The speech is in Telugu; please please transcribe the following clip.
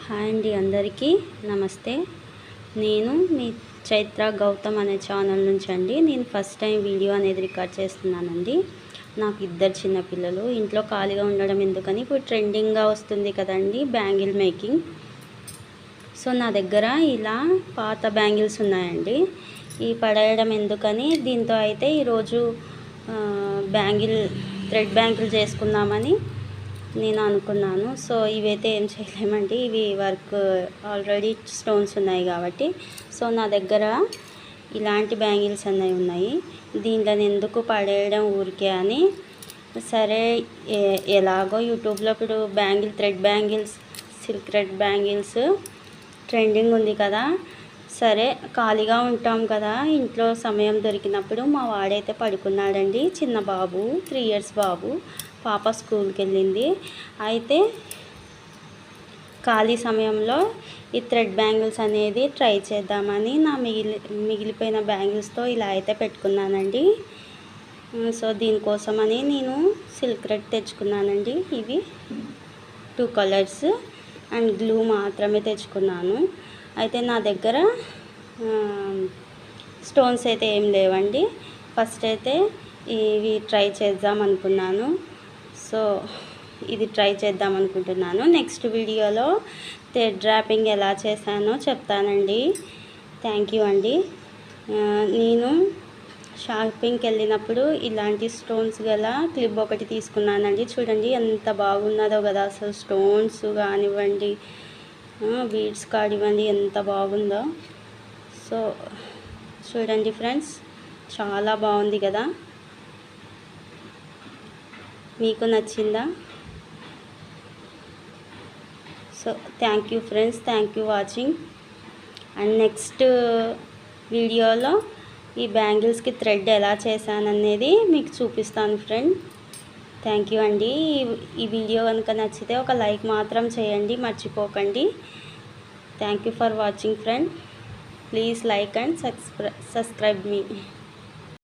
హాయ్ అండి, అందరికీ నమస్తే. నేను మీ చైత్ర గౌతమ్ అనే ఛానల్ నుంచి అండి. నేను ఫస్ట్ టైం వీడియో అనేది రికార్డ్ చేస్తున్నానండి. నాకు ఇద్దరు చిన్నపిల్లలు, ఇంట్లో ఖాళీగా ఉండడం ఎందుకని ఇప్పుడు ట్రెండింగ్గా వస్తుంది కదండి బ్యాంగిల్ మేకింగ్. సో నా దగ్గర ఇలా పాత బ్యాంగిల్స్ ఉన్నాయండి. ఈ పడేయడం ఎందుకని దీంతో అయితే ఈరోజు థ్రెడ్ బ్యాంగిల్ చేసుకుందామని నేను అనుకున్నాను. సో ఇవైతే ఏం చేయలేమండి, ఇవి వర్క్ ఆల్రెడీ స్టోన్స్ ఉన్నాయి కాబట్టి. సో నా దగ్గర ఇలాంటి బ్యాంగిల్స్ అన్నవి ఉన్నాయి. దీంట్లో ఎందుకు పడేయడం ఊరికే అని సరే ఎలాగో యూట్యూబ్లో ఇప్పుడు thread bangles, silk thread bangles trending ఉంది కదా. సరే ఖాళీగా ఉంటాం కదా, ఇంట్లో సమయం దొరికినప్పుడు మా వాడైతే పడుకున్నాడండి. చిన్న బాబు, 3 years బాబు. పాప స్కూల్కి వెళ్ళింది. అయితే ఖాళీ సమయంలో ఈ థ్రెడ్ బ్యాంగిల్స్ అనేది ట్రై చేద్దామని నా మిగిలిపోయిన బ్యాంగిల్స్తో ఇలా అయితే పెట్టుకున్నానండి. సో దీనికోసమని నేను సిల్క్ థ్రెడ్ తెచ్చుకున్నానండి. ఇవి 2 colors అండ్ గ్లూ మాత్రమే తెచ్చుకున్నాను. అయితే నా దగ్గర స్టోన్స్ అయితే ఏం లేవండి. ఫస్ట్ అయితే ఇవి ట్రై చేద్దాం అనుకున్నాను. సో ఇది ట్రై చేద్దాం అనుకుంటున్నాను. నెక్స్ట్ వీడియోలో థ్రెడ్ ర్యాపింగ్ ఎలా చేశానో చెప్తానండి. థ్యాంక్ యూ అండి. నేను షాపింగ్కి వెళ్ళినప్పుడు ఇలాంటి స్టోన్స్ గల క్లిప్ ఒకటి తీసుకున్నానండి. చూడండి ఎంత బాగున్నదో కదా, అసలు స్టోన్స్ కానివ్వండి, బీడ్స్ కానివ్వండి, ఎంత బాగుందో. సో చూడండి ఫ్రెండ్స్, చాలా బాగుంది కదా. మీకు నచ్చిందా? So thank you friends, thank you watching. And next వీడియోలో ఈ బ్యాంగిల్స్కి థ్రెడ్ ఎలా చేశాననేది మీకు చూపిస్తాను ఫ్రెండ్. థ్యాంక్ యూ అండి. ఈ వీడియో కనుక నచ్చితే ఒక లైక్ మాత్రం చేయండి, మర్చిపోకండి. Thank you for watching friend. Please like and subscribe me.